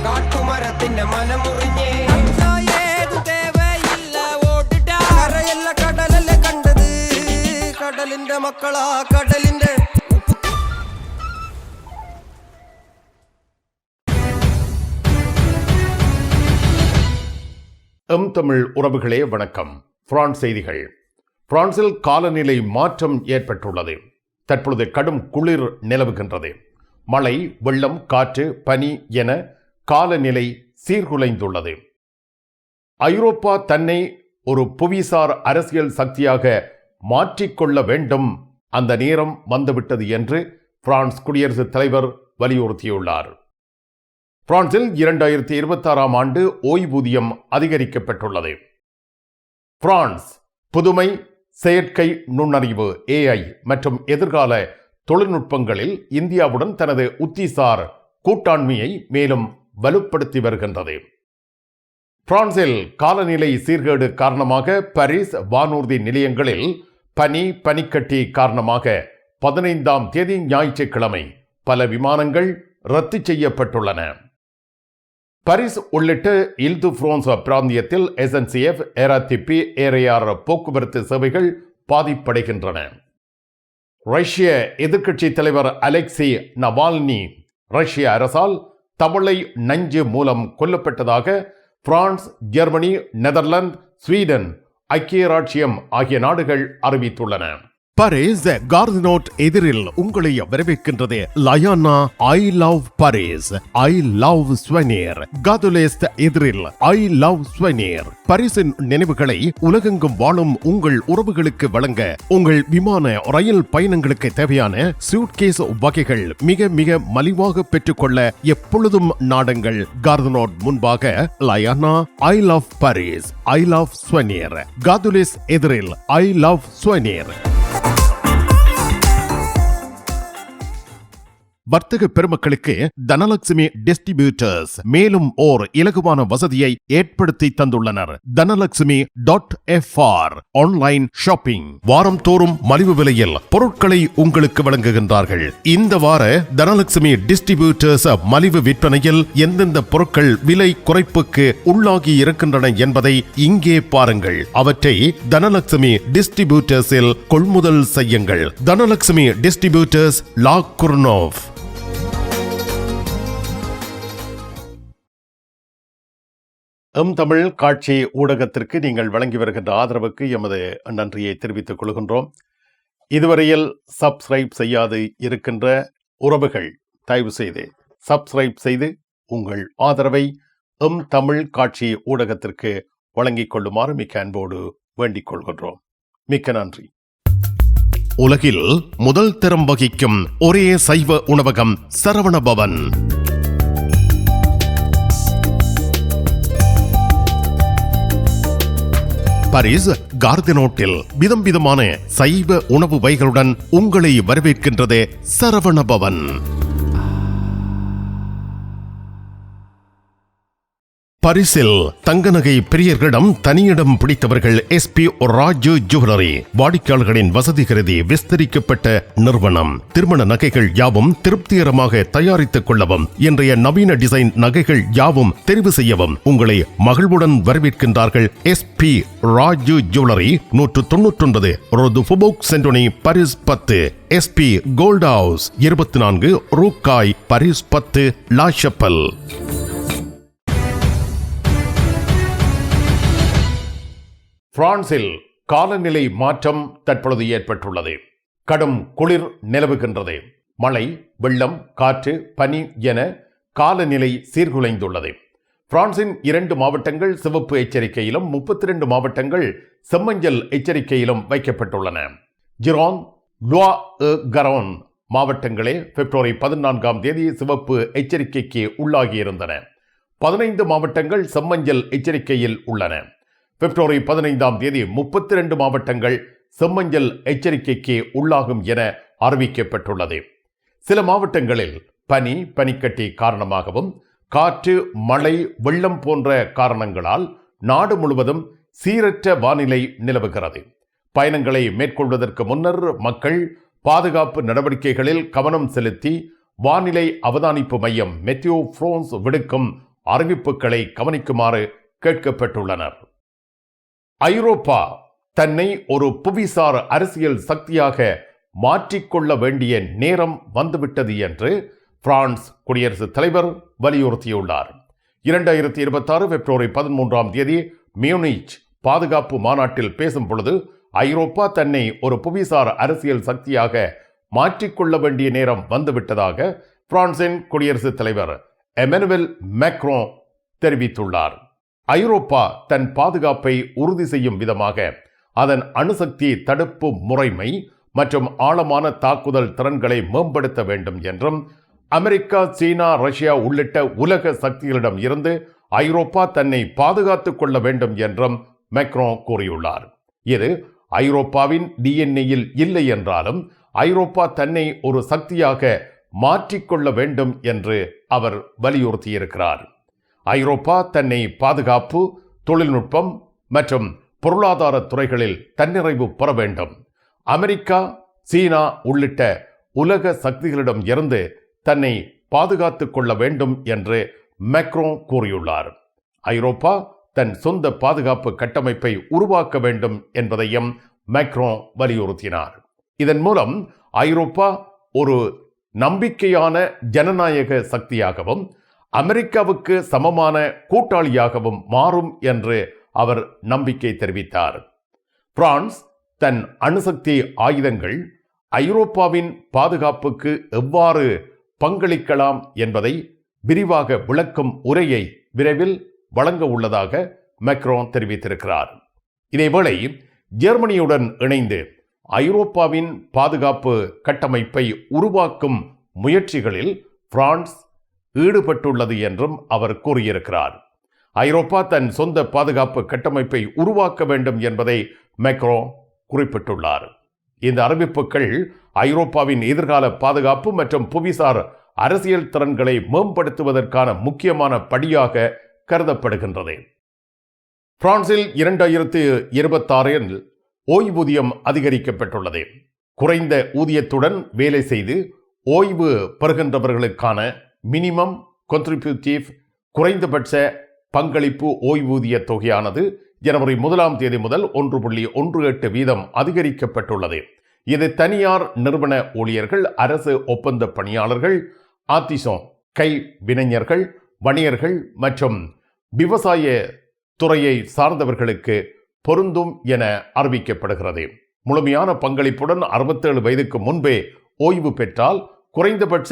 കാട്ടുമരത്തിന്റെ മനമുറിഞ്ഞേ ഏതു തേവയില്ല ഓടിട്ടാ കരയല്ല കടലല്ലേ കണ്ടത് കടലിന്റെ മക്കളാ കടലിന്റെ தமிழ் உறவுகளே வணக்கம். பிரான்ஸ் செய்திகள். பிரான்சில் காலநிலை மாற்றம் ஏற்பட்டுள்ளது. தற்பொழுது கடும் குளிர் நிலவுகின்றது. மழை, வெள்ளம், காற்று, பனி என காலநிலை சீர்குலைந்துள்ளது. ஐரோப்பா தன்னை ஒரு புவிசார் அரசியல் சக்தியாக மாற்றிக்கொள்ள வேண்டும், அந்த நேரம் வந்துவிட்டது என்று பிரான்ஸ் குடியரசுத் தலைவர் வலியுறுத்தியுள்ளார். பிரான்சில் 2026ஆம் ஆண்டு ஓய்வூதியம் அதிகரிக்கப்பட்டுள்ளது. பிரான்ஸ் புதுமை, செயற்கை நுண்ணறிவு AI மற்றும் எதிர்கால தொழில்நுட்பங்களில் இந்தியாவுடன் தனது உத்திசார் கூட்டாண்மையை மேலும் வலுப்படுத்தி வருகின்றது. பிரான்சில் காலநிலை சீர்கேடு காரணமாக பாரிஸ் வானூர்தி நிலையங்களில் பனிக்கட்டி காரணமாக 15ஆம் தேதி ஞாயிற்றுக்கிழமை பல விமானங்கள் ரத்து செய்யப்பட்டுள்ளன. பாரிஸ் உள்ளிட்ட இல்-து-பிரான்ஸ் பிராந்தியத்தில் SNCF, RATP, RER போக்குவரத்து சேவைகள் பாதிப்படைகின்றன. ரஷ்ய எதிர்க்கட்சி தலைவர் அலெக்சி நவால்னி ரஷ்ய அரசால் தவளை நஞ்சு மூலம் கொல்லப்பட்டதாக பிரான்ஸ், ஜெர்மனி, நெதர்லாந்து, ஸ்வீடன், ஐக்கிய ராச்சியம் ஆகிய நாடுகள் அறிவித்துள்ளன. பாரிஸ் கார்தினோட் எதிரில் உங்களை வரவேற்கின்றது லயானா I love Paris, I love souvenir. காதுலேஸ்ட் எதிரில் ஐ லவ் ஸ்வனீர். பாரிஸின் நினைவுகளை உலகெங்கும் வாழும் உங்கள் உறவுகளுக்கு வழங்க உங்கள் விமான ரயில் பயணங்களுக்கு தேவையான சூட்கேஸ் வகைகள் மிக மிக மலிவாக பெற்றுக்கொள்ள எப்பொழுதும் நாடுங்கள் கார்தினோட் முன்பாக லயானா I love Paris, I love souvenir. காதுலேஸ் எதிரில் ஐ லவ் ஸ்வனீர். வர்த்தக பெருமக்களுக்கு தனலட்சுமி டிஸ்ட்ரிபியூட்டர்ஸ் மேலும் ஓர் இலகுவான வசதியை ஏற்படுத்தி தந்துள்ளனர். தனலட்சுமி.fr ஆன்லைன் ஷாப்பிங். வாரம் தோறும் மலிவு விலையில் பொருட்களை உங்களுக்கு வழங்குகின்றார்கள். இந்த வார தனலட்சுமி டிஸ்ட்ரிபியூட்டர்ஸ் மலிவு விற்பனையில் எந்தெந்த பொருட்கள் விலை குறைப்புக்கு உள்ளாகி இருக்கின்றன என்பதை இங்கே பாருங்கள். அவற்றை தனலட்சுமி டிஸ்ட்ரிபியூட்டர்ஸில் கொள்முதல் செய்யுங்கள். தனலட்சுமி டிஸ்ட்ரிபியூட்டர்ஸ், லா குர்னோவ். தமிழ் காட்சி ஊடகத்திற்கு நீங்கள் வழங்கி வருகின்ற ஆதரவுக்கு எமது நன்றியை தெரிவித்துக் கொள்கின்றோம். இதுவரையில் சப்ஸ்கிரைப் செய்யாது இருக்கின்ற உறவுகள் தயவு செய்து சப்ஸ்கிரைப் செய்து உங்கள் ஆதரவை தமிழ் காட்சி ஊடகத்திற்கு வழங்கிக் கொள்ளுமாறு மிக்க அன்போடு வேண்டிக் கொள்கின்றோம். மிக்க நன்றி. உலகில் முதல் தரம் வகிக்கும் ஒரே சைவ உணவகம் சரவணபவன். பாரிஸ் கார்தினோட்டில் விதம் விதமான சைவ உணவு வகைகளுடன் உங்களை வரவேற்கின்றது சரவணபவன். பாரிஸில் தங்க நகை பிரியர்களிடம் தனியிடம் பிடித்தவர்கள் SP ராஜு ஜுவல்லரி. வாடிக்கையாளர்களின் வசதி கருதி விஸ்தரிக்கப்பட்ட நிறுவனம். திருமண நகைகள் யாவும் திருப்திகரமாக தயாரித்துக் கொள்ளவும், இன்றைய நவீன டிசைன் நகைகள் யாவும் தெரிவு செய்யவும் உங்களை மகிழ்வுடன் வரவேற்கின்றார்கள் SP ராஜு ஜுவல்லரி. 199 ரோது ஃபுபோக் சென்டோனி, பாரிஸ் 10. SP கோல்ட் ஹவுஸ் 24 ரூகாய், பாரிஸ் 10, லா ஷப்பல். பிரான்சில் காலநிலை மாற்றம் தற்பொழுது ஏற்பட்டுள்ளது. கடும் குளிர் நிலவுகின்றது. மழை, வெள்ளம், காற்று, பனி என காலநிலை சீர்குலைந்துள்ளது. பிரான்சின் 2 மாவட்டங்கள் சிவப்பு எச்சரிக்கையிலும் 32 மாவட்டங்கள் செம்மஞ்சள் எச்சரிக்கையிலும் வைக்கப்பட்டுள்ளன. ஜிரான், லோire-et-garonne மாவட்டங்களே பிப்ரவரி 14ஆம் தேதி சிவப்பு எச்சரிக்கைக்கு உள்ளாகியிருந்தன. 15 மாவட்டங்கள் செம்மஞ்சள் எச்சரிக்கையில் உள்ளன. பிப்ரவரி 15ஆம் தேதி 32 மாவட்டங்கள் செம்மஞ்சள் எச்சரிக்கைக்கு உள்ளாகும் என அறிவிக்கப்பட்டுள்ளது. சில மாவட்டங்களில் பனிக்கட்டி காரணமாகவும் காற்று, மழை, வெள்ளம் போன்ற காரணங்களால் நாடு முழுவதும் சீரற்ற வானிலை நிலவுகிறது. பயணங்களை மேற்கொள்வதற்கு முன்னர் மக்கள் பாதுகாப்பு நடவடிக்கைகளில் கவனம் செலுத்தி வானிலை அவதானிப்பு மையம் மெத்தியோ பிரான்ஸ் விடுக்கும் அறிவிப்புகளை கவனிக்குமாறு கேட்கப்பட்டுள்ளனர். ஐரோப்பா தன்னை ஒரு புவிசார் அரசியல் சக்தியாக மாற்றிக்கொள்ள வேண்டிய நேரம் வந்துவிட்டது என்று பிரான்ஸ் குடியரசுத் தலைவர் வலியுறுத்தியுள்ளார். 2026 பிப்ரவரி 13 மியூனிச் பாதுகாப்பு மாநாட்டில் பேசும் பொழுது ஐரோப்பா தன்னை ஒரு புவிசார் அரசியல் சக்தியாக மாற்றிக்கொள்ள வேண்டிய நேரம் வந்துவிட்டதாக பிரான்சின் குடியரசுத் தலைவர் எமனுவல் மேக்ரோ தெரிவித்துள்ளார். ஐரோப்பா தன் பாதுகாப்பை உறுதி செய்யும் விதமாக அதன் அணுசக்தி தடுப்பு முறைமை மற்றும் ஆழமான தாக்குதல் திறன்களை மேம்படுத்த வேண்டும் என்றும் அமெரிக்கா, சீனா, ரஷ்யா உள்ளிட்ட உலக சக்திகளிடம் இருந்து ஐரோப்பா தன்னை பாதுகாத்துக் கொள்ள வேண்டும் என்றும் மேக்ரோ கூறியுள்ளார். இது ஐரோப்பாவின் டிஎன்ஏயில் இல்லை என்றாலும் ஐரோப்பா தன்னை ஒரு சக்தியாக மாற்றிக்கொள்ள வேண்டும் என்று அவர் வலியுறுத்தியிருக்கிறார். ஐரோப்பா தன்னை பாதுகாப்பு, தொழில்நுட்பம் மற்றும் பொருளாதார துறைகளில் தன்னிறைவு பெற வேண்டும். அமெரிக்கா, சீனா உள்ளிட்ட உலக சக்திகளிடம் இருந்து தன்னை பாதுகாத்துக் கொள்ள வேண்டும் என்று மேக்ரோ கூறியுள்ளார். ஐரோப்பா தன் சொந்த பாதுகாப்பு கட்டமைப்பை உருவாக்க வேண்டும் என்பதையும் மேக்ரோ வலியுறுத்தினார். இதன் மூலம் ஐரோப்பா ஒரு நம்பிக்கையான ஜனநாயக சக்தியாகவும் அமெரிக்காவுக்கு சமமான கூட்டாளியாகவும் மாறும் என்று அவர் நம்பிக்கை தெரிவித்தார். பிரான்ஸ் தன் அணுசக்தி ஆயுதங்கள் ஐரோப்பாவின் பாதுகாப்புக்கு எவ்வாறு பங்களிக்கலாம் என்பதை விரிவாக விளக்கும் உரையை விரைவில் வழங்க உள்ளதாக மேக்ரோ தெரிவித்திருக்கிறார். இதேவேளை ஜெர்மனியுடன் இணைந்து ஐரோப்பாவின் பாதுகாப்பு கட்டமைப்பை உருவாக்கும் முயற்சிகளில் பிரான்ஸ் ஈடுபட்டுள்ளது என்றும் அவர் கூறியிருக்கிறார். ஐரோப்பா தன் சொந்த பாதுகாப்பு கட்டமைப்பை உருவாக்க வேண்டும் என்பதை மேக்ரோ குறிப்பிட்டுள்ளார். இந்த அறிவிப்புகள் ஐரோப்பாவின் எதிர்கால பாதுகாப்பு மற்றும் புவிசார் அரசியல் திறன்களை மேம்படுத்துவதற்கான முக்கியமான படியாக கருதப்படுகின்றது. பிரான்சில் 2026 ஓய்வூதியம் அதிகரிக்கப்பட்டுள்ளது. குறைந்த ஊதியத்துடன் வேலை செய்து ஓய்வு பெறுகின்றவர்களுக்கான மினிமம் கான்ட்ரிபியூட்டிவ் குறைந்தபட்ச பங்களிப்பு ஓய்வூதிய தொகையானது ஜனவரி 1 முதல் 1.18% அதிகரிக்கப்பட்டுள்ளது. இது தனியார் நிறுவன ஊழியர்கள், அரசு ஒப்பந்த பணியாளர்கள், ஆர்டிசான் கைவினைஞர்கள், வணிகர்கள் மற்றும் விவசாய துறையை சார்ந்தவர்களுக்கு பொருந்தும் என அறிவிக்கப்படுகிறது. முழுமையான பங்களிப்புடன் 67 வயதுக்கு முன்பே ஓய்வு பெற்றால் குறைந்தபட்ச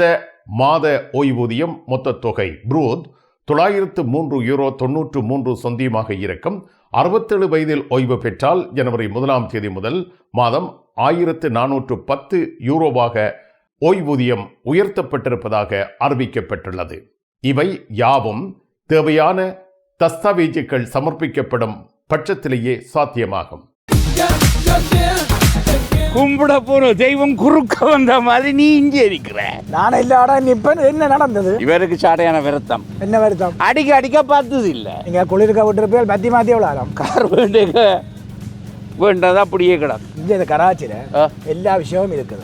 மாத ஓய்வூதியம் மொத்த தொகை ப்ரூத் €903.93 இருக்கும். 67 வயதில் ஓய்வு பெற்றால் ஜனவரி 1 முதல் மாதம் €1410 ஓய்வூதியம் உயர்த்தப்பட்டிருப்பதாக அறிவிக்கப்பட்டுள்ளது. இவை யாவும் தேவையான தஸ்தாவேஜுகள் சமர்ப்பிக்கப்படும் பட்சத்திலேயே சாத்தியமாகும். கும்பிட போற தெய்வம் குறுக்க வந்த மாதிரி நீ இங்கே இருக்கிற. நான் இல்லாடா நிப்பன். என்ன நடந்தது? இவருக்கு சாடையான வருத்தம். என்ன வருத்தம்? அடிக்க பார்த்தது இல்ல. நீங்க குளிர்க்க விட்டுருப்பீங்க. மாத்தி எவ்வளோ கார் வேண்டது அப்படியே கிடக்கும். இங்கே இந்த கராச்சியில் எல்லா விஷயமும் இருக்குது.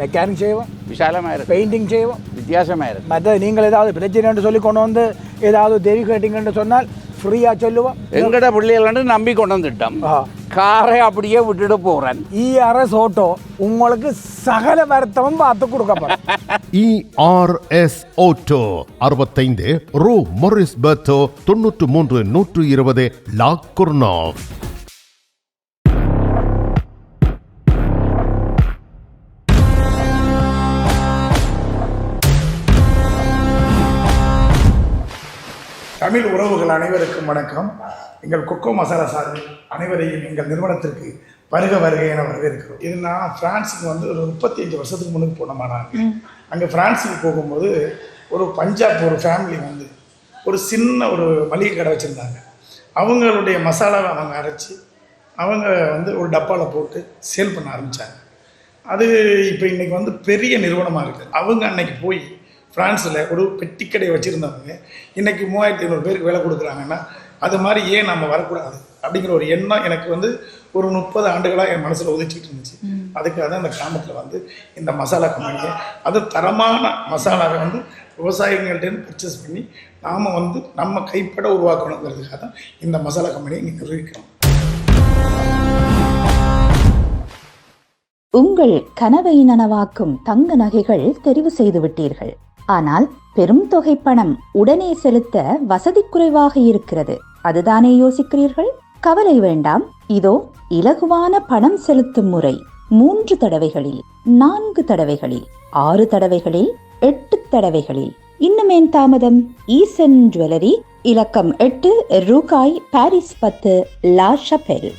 மெக்கானிக் செய்வோம், விசாலமா இருக்கு. பெயிண்டிங் செய்வோம், வித்தியாசமா இருக்கு. மற்ற நீங்கள் ஏதாவது பிரச்சனை சொல்லி கொண்டு வந்து ஏதாவது தெரி கேட்டிங்கன்னு சொன்னால் ஃப்ரீயா சொல்லுவோம். எங்கட பிள்ளைகள் நம்பி கொண்டு வந்துட்டோம். காரை அப்படியே விட்டுட்டு போறேன். ERS ஆட்டோ உங்களுக்கு சகல வருத்தமும் பார்த்து கொடுக்கப்படும். ERS ஆட்டோ 65 ரூ மொரிஸ் பெர்த்தோ 93 120 லா குர்னாவ். தமிழ் உறவுகள் அனைவருக்கும் வணக்கம். எங்கள் கொக்கோ மசாலா சார்பில் அனைவரையும் எங்கள் நிறுவனத்திற்கு வருக என வரவேற்கிறோம். இது நான் பிரான்ஸுக்கு ஒரு 35 வருஷத்துக்கு முன்னுக்கு போனோமானாங்க. அங்கே பிரான்ஸுக்கு போகும்போது ஒரு பஞ்சாப் ஒரு ஃபேமிலி ஒரு சின்ன ஒரு மளிகை கடை வச்சுருந்தாங்க. அவங்களுடைய மசாலாவை அவங்க அரைச்சி அவங்க ஒரு டப்பாவில் போட்டு சேல் பண்ண ஆரம்பித்தாங்க. அது இப்போ இன்றைக்கி பெரிய நிறுவனமாக இருக்குது. அவங்க அன்னைக்கு போய் ஃப்ரான்ஸில் ஒரு பெட்டிக்கடை வச்சுருந்தவங்க இன்றைக்கி 3500 பேருக்கு வேலை கொடுக்குறாங்கன்னா அது மாதிரி ஏன் நம்ம வரக்கூடாது அப்படிங்கிற ஒரு எண்ணம் எனக்கு ஒரு 30 ஆண்டுகளாக என் மனசில் உதிச்சிட்டு இருந்துச்சு. அதுக்காக தான் இந்த கிராமத்தில் வந்து இந்த மசாலா கம்பெனியை அது தரமான மசாலாவை வந்து விவசாயிகள்கிட்ட பர்ச்சேஸ் பண்ணி நாம் வந்து நம்ம கைப்பட உருவாக்கணுங்கிறதுக்காக தான் இந்த மசாலா கம்பெனியை இங்கே நிர்வகிக்கிறோம். உங்கள் கனவை நனவாக்கும் தங்க நகைகள் தெரிவு செய்து விட்டீர்கள். ஆனால் பெரும் தொகை பணம் உடனே செலுத்த வசதி குறைவாக இருக்கிறது. அதுதானே யோசிக்கிறீர்கள்? கவலை வேண்டாம். இதோ இலகுவான பணம் செலுத்தும் முறை. 3 தடவைகளில், 4 தடவைகளில், 6 தடவைகளில், 8 தடவைகளில். இன்னுமேன் தாமதம்? ஈசன் ஜுவல்லரி, இலக்கம் 8, ரூகாய், பாரிஸ் 10, லா ஷபெல்.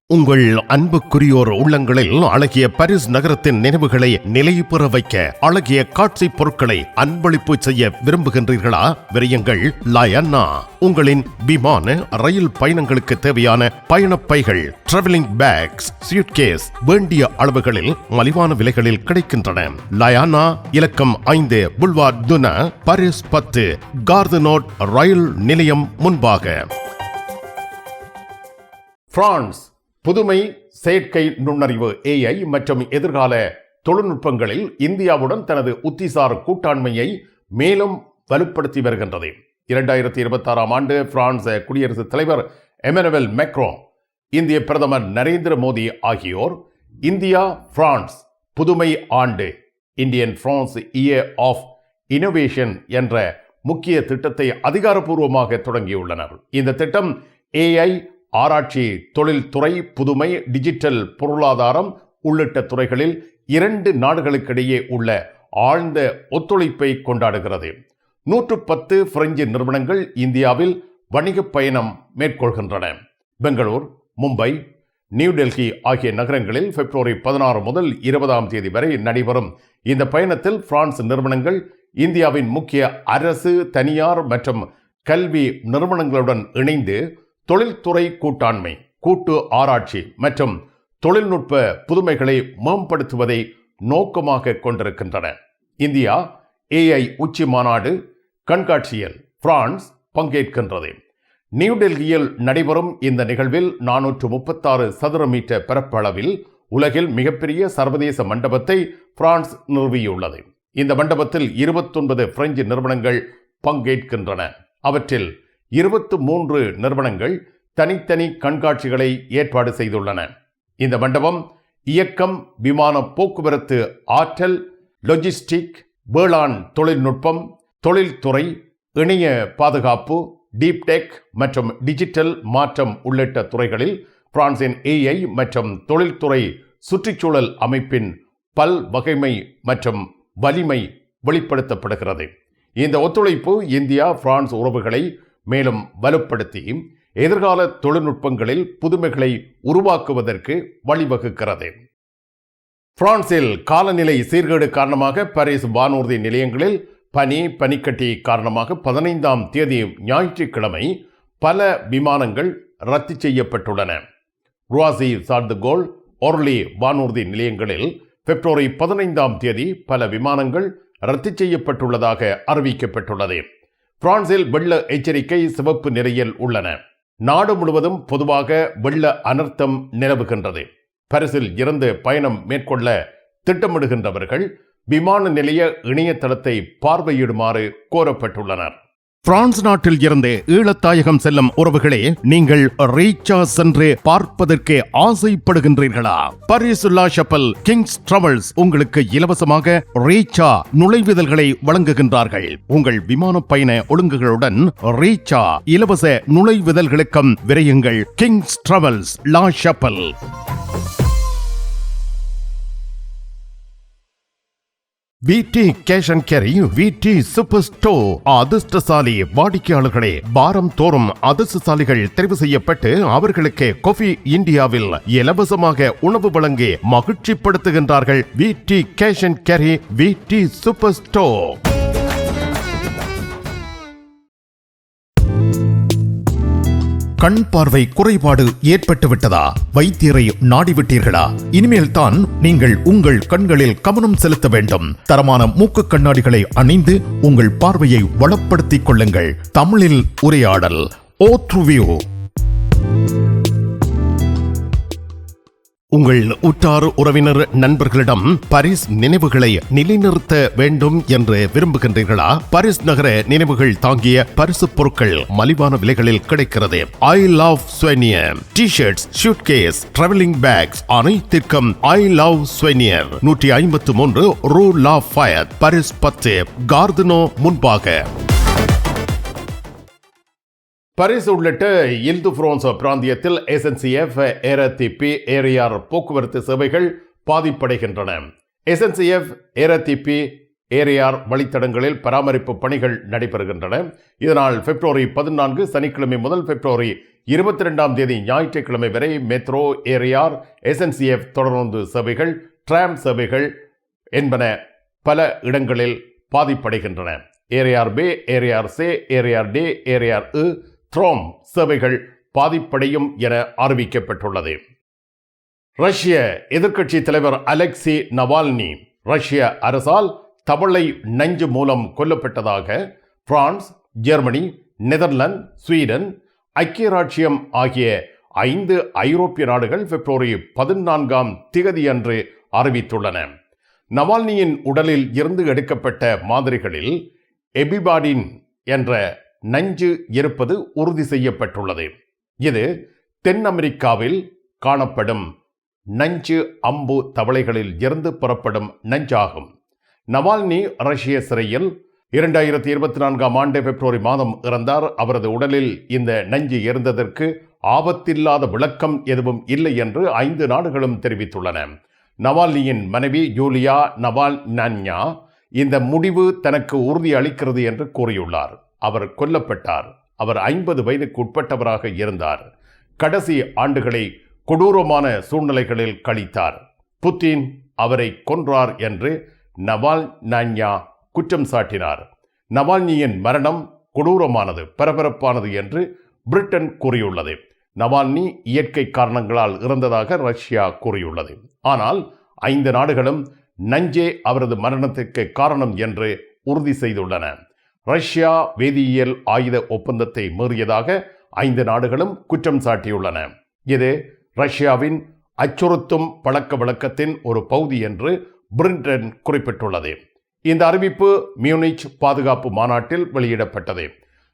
உங்கள் அன்புக்குரியோர் உள்ளங்களில் அழகிய பாரிஸ் நகரத்தின் நினைவுகளை நிலைபெற வைக்க அழகிய காட்சி பொருட்களை அன்பளிப்பு செய்ய விரும்புகின்றீர்களா? விரையுங்கள் லயன்னா. உங்களின் விமான ரயில் பயணங்களுக்கு தேவையான பயணப்பைகள், டிராவலிங் பேக்ஸ், சூட்கேஸ் வேண்டிய அளவுகளில் மலிவான விலைகளில் கிடைக்கின்றன. லயானா, இலக்கம் 5, புல்வார்ட் துனா, பாரிஸ் 10, கார்தனோட் ரயில் நிலையம் முன்பாக. பிரான்ஸ் புதுமை, செயற்கை நுண்ணறிவு AI மற்றும் எதிர்கால தொழில்நுட்பங்களில் இந்தியாவுடன் தனது உத்திசார் கூட்டாண்மையை மேலும் வலுப்படுத்தி வருகின்றது. 2026ஆம் ஆண்டு பிரான்ஸ் குடியரசுத் தலைவர் எமனுவல் மேக்ரோன், இந்திய பிரதமர் நரேந்திர மோடி ஆகியோர் இந்தியா பிரான்ஸ் புதுமை ஆண்டு, Indian France year of innovation என்ற முக்கிய திட்டத்தை அதிகாரப்பூர்வமாக தொடங்கியுள்ளனர். இந்த திட்டம் AI, ஆராய்ச்சி, தொழில்துறை, புதுமை, டிஜிட்டல் பொருளாதாரம் உள்ளிட்ட துறைகளில் 2 நாடுகளுக்கிடையே உள்ள ஆழ்ந்த ஒத்துழைப்பை கொண்டாடுகிறது. 110 பிரெஞ்சு நிறுவனங்கள் இந்தியாவில் வணிக பயணம் மேற்கொள்கின்றன. பெங்களூர், மும்பை, நியூ டெல்லி ஆகிய நகரங்களில் பிப்ரவரி 16 முதல் 20ஆம் தேதி வரை நடைபெறும் இந்த பயணத்தில் பிரான்ஸ் நிறுவனங்கள் இந்தியாவின் முக்கிய அரசு, தனியார் மற்றும் கல்வி நிறுவனங்களுடன் இணைந்து தொழில்துறை கூட்டாண்மை, கூட்டு ஆராய்ச்சி மற்றும் தொழில்நுட்ப புதுமைகளை மேம்படுத்துவதை நோக்கமாக கொண்டிருக்கின்றன. இந்தியா AI உச்சி மாநாடு கண்காட்சியில் பிரான்ஸ் பங்கேற்கின்றது. நியூ டெல்லியில் நடைபெறும் இந்த நிகழ்வில் 436 சதுர மீட்டர் பரப்பளவில் உலகில் மிகப்பெரிய சர்வதேச மண்டபத்தை பிரான்ஸ் நிறுவியுள்ளது. இந்த மண்டபத்தில் 29 பிரெஞ்சு நிறுவனங்கள் பங்கேற்கின்றன. அவற்றில் 23 நிறுவனங்கள் தனித்தனி கண்காட்சிகளை ஏற்பாடு செய்துள்ளன. இந்த மண்டபம் இயக்கம், விமான போக்குவரத்து, ஆற்றல், லாஜிஸ்டிக், வேளாண் தொழில்நுட்பம், தொழில்துறை, இணைய பாதுகாப்பு, டீப் டெக் மற்றும் டிஜிட்டல் மாற்றம் உள்ளிட்ட துறைகளில் பிரான்சின் AI மற்றும் தொழில்துறை சுற்றுச்சூழல் அமைப்பின் பல்வகைமை மற்றும் வலிமை வெளிப்படுத்தப்படுகிறது. இந்த ஒத்துழைப்பு இந்தியா பிரான்ஸ் உறவுகளை மேலும் வலுப்படுத்தி எதிர்கால தொழில்நுட்பங்களில் புதுமைகளை உருவாக்குவதற்கு வழிவகுக்கிறது. பிரான்சில் காலநிலை சீர்கேடு காரணமாக பாரிஸ் வானூர்தி நிலையங்களில் பனிக்கட்டி காரணமாக 15ஆம் தேதி ஞாயிற்றுக்கிழமை பல விமானங்கள் ரத்து செய்யப்பட்டுள்ளன. ருவாசி, சார்லஸ் டி கோல், ஒர்லி வானூர்தி நிலையங்களில் பிப்ரவரி 15ஆம் தேதி பல விமானங்கள் ரத்து செய்யப்பட்டுள்ளதாக அறிவிக்கப்பட்டுள்ளது. பிரான்சில் வெள்ள எச்சரிக்கை சிவப்பு நிலையில் உள்ளன. நாடு முழுவதும் பொதுவாக வெள்ள அனர்த்தம் நிலவுகின்றது. பாரிஸில் இருந்து பயணம் மேற்கொள்ள திட்டமிடுகின்றவர்கள் விமான நிலைய இணையதளத்தை பார்வையிடுமாறு கோரப்பட்டுள்ளனர். பிரான்ஸ் நாட்டில் இருந்து ஈழத்தாயகம் செல்லும் உறவுகளே, நீங்கள் ரீச்சா சென்று பார்ப்பதற்கு ஆசைப்படுகின்றீர்களா? Paris La Chapelle Kings Travels உங்களுக்கு இலவசமாக ரீச்சா நுழைவுதல்களை வழங்குகின்றார்கள். உங்கள் விமான பயண ஒழுங்குகளுடன் ரீச்சா இலவச நுழைவுதல்களுக்கும் விரையுங்கள். Kings Travels, La Chapelle. VD cash and carry, VD super store. அதிர்ஷ்டசாலி வாடிக்கையாளர்களே, வாரம் தோறும் அதிர்ஷ்டசாலிகள் தெரிவு செய்யப்பட்டு அவர்களுக்கு காஃபி இந்தியாவில் இலவசமாக உணவு வழங்கி மகிழ்ச்சிப்படுத்துகின்றார்கள். விடி cash and carry, VD super store. கண் பார்வை குறைபாடு ஏற்பட்டுவிட்டதா? வைத்தியரை நாடிவிட்டீர்களா? இனிமேல் தான் நீங்கள் உங்கள் கண்களில் கவனம் செலுத்த வேண்டும். தரமான மூக்கு கண்ணாடிகளை அணிந்து உங்கள் பார்வையை வளப்படுத்திக் கொள்ளுங்கள். தமிழில் உரையாடல். ஓத்ருவியூ. உங்கள் உற்றார் உறவினர் நண்பர்களிடம் பாரிஸ் நினைவுகளை நிலைநிறுத்த வேண்டும் என்று விரும்புகின்றீர்களா? பாரிஸ் நகர நினைவுகள் தாங்கிய பரிசு பொருட்கள் மலிவான விலைகளில் கிடைக்கிறது. I love souvenir T-shirts, suitcase, travelling packs அனைத்திற்கும் ஐ லவ் ஸ்வெனியர் 153 ரூ லா ஃபயத், பாரிஸ் 10, கார்தினோ முன்பாக. பாரிஸ் உள்ளிட்ட இல்-து-பிரான்ஸ் பிராந்தியத்தில் SNCF, RATP, ARER போக்குவரத்து சேவைகள் பாதிப்படைகின்றன. SNCF, RATP, ARER வழித்தடங்களில் பராமரிப்பு பணிகள் நடைபெறுகின்றன. இதனால் பிப்ரவரி 14 சனிக்கிழமை முதல் பிப்ரவரி 22 ஞாயிற்றுக்கிழமை வரை மெட்ரோ, ARER, SNCF தொடர்ந்து சேவைகள், டிராம் சேவைகள் என்பன பல இடங்களில் பாதிப்படைகின்றன. ARER B, ARER C, ARER D, ARER E, ட்ரோம் சேவைகள் பாதிப்படையும் என அறிவிக்கப்பட்டுள்ளது. ரஷ்ய எதிர்க்கட்சி தலைவர் அலெக்சி நவால்னி ரஷ்ய அரசால் தவளை நஞ்சு மூலம் கொல்லப்பட்டதாக பிரான்ஸ், ஜெர்மனி, நெதர்லாந்து, ஸ்வீடன், ஐக்கிய ராச்சியம் ஆகிய 5 ஐரோப்பிய நாடுகள் பிப்ரவரி 14 அன்று அறிவித்துள்ளன. நவால்னியின் உடலில் இருந்து எடுக்கப்பட்ட மாதிரிகளில் எபிபாடின் என்ற நஞ்சு இருப்பது உறுதி செய்யப்பட்டுள்ளது. இது தென் அமெரிக்காவில் காணப்படும் நஞ்சு அம்பு தவளைகளில் இருந்து புறப்படும் நஞ்சாகும். நவால்னி ரஷ்ய சிறையில் 2024 பிப்ரவரி மாதம் இறந்தார். அவரது உடலில் இந்த நஞ்சு இருந்ததற்கு ஆபத்தில்லாத விளக்கம் எதுவும் இல்லை என்று 5 நாடுகளும் தெரிவித்துள்ளன. நவால்னியின் மனைவி யூலியா நவால்னான்யா இந்த முடிவு தனக்கு உறுதி அளிக்கிறது என்று கூறியுள்ளார். அவர் கொல்லப்பட்டார். அவர் 50 வயதுக்கு உட்பட்டவராக இருந்தார். கடைசி ஆண்டுகளை கொடூரமான சூழ்நிலைகளில் கழித்தார். புட்டின் அவரை கொன்றார் என்று நவால்னான்யா குற்றம் சாட்டினார். நவால்னியின் மரணம் கொடூரமானது, பரபரப்பானது என்று பிரிட்டன் கூறியுள்ளது. நவால்னி இயற்கை காரணங்களால் இறந்ததாக ரஷ்யா கூறியுள்ளது. ஆனால் 5 நாடுகளும் நஞ்சே அவரது மரணத்திற்கு காரணம் என்று உறுதி செய்துள்ளன. ரஷ்யா வேதியியல் ஆயுத ஒப்பந்தத்தை மீறியதாக 5 நாடுகளும் குற்றம் சாட்டியுள்ளன. இது ரஷ்யாவின் அச்சுறுத்தும் பழக்க வழக்கத்தின் ஒரு பகுதி என்று பிரிட்டன் குறிப்பிட்டுள்ளது. இந்த அறிவிப்பு மியூனிச் பாதுகாப்பு மாநாட்டில் வெளியிடப்பட்டது.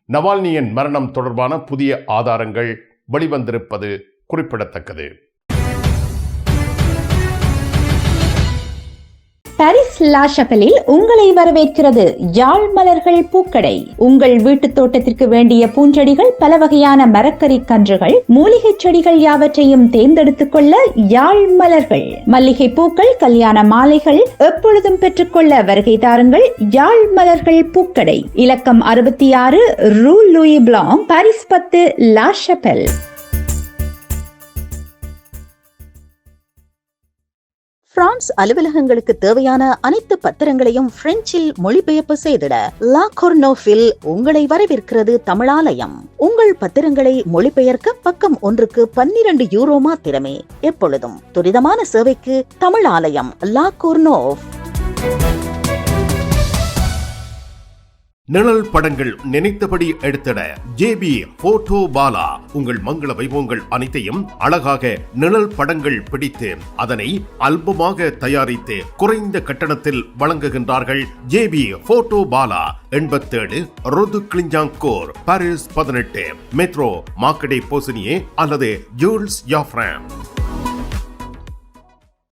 நவால்னியின் மரணம் தொடர்பான புதிய ஆதாரங்கள் வெளிவந்திருப்பது குறிப்பிடத்தக்கது. பாரிஸ் லா ஷபெலில் உங்களை வரவேற்கிறது யாழ் மலர்கள் பூக்கடை. உங்கள் வீட்டு தோட்டத்திற்கு வேண்டிய பூஞ்செடிகள், பல வகையான மரக்கறி கன்றுகள், மூலிகை செடிகள் யாவற்றையும் தேர்ந்தெடுத்துக் கொள்ள யாழ் மலர்கள். மல்லிகை பூக்கள், கல்யாண மாலைகள் எப்பொழுதும் பெற்றுக்கொள்ள வருகை தாருங்கள் யாழ் மலர்கள் பூக்கடை. இலக்கம் 66 Rue Louis Blanc, Paris 10, La Chapelle. France அலுவலகங்களுக்கு தேவையான அனைத்து பத்திரங்களையும் பிரெஞ்சில் மொழிபெயர்ப்பு செய்திட லா கொர்னோஃபில் உங்களை வரவேற்கிறது தமிழாலயம். உங்கள் பத்திரங்களை மொழிபெயர்க்க பக்கம் ஒன்றுக்கு 12 யூரோ மாத்திரமே. எப்பொழுதும் துரிதமான சேவைக்கு தமிழாலயம், லா கொர்னோஃப். நிழல் படங்கள் நினைத்தபடி எடுத்திட JB போட்டோ பாலா. உங்கள் மங்கள வைபவங்கள் அனைத்தையும் அழகாக நிழல் படங்கள் பிடித்து அதனை ஆல்பமாக தயாரித்து குறைந்த கட்டணத்தில் வழங்குகின்றார்கள். JB போட்டோ பாலா 87 ரோது கிளிஞ்சாங்கோர், பாரிஸ் 18, மெட்ரோ மார்க்கெட் போசனியே அல்லது ஜூல்ஸ் யாஃப்ரான்.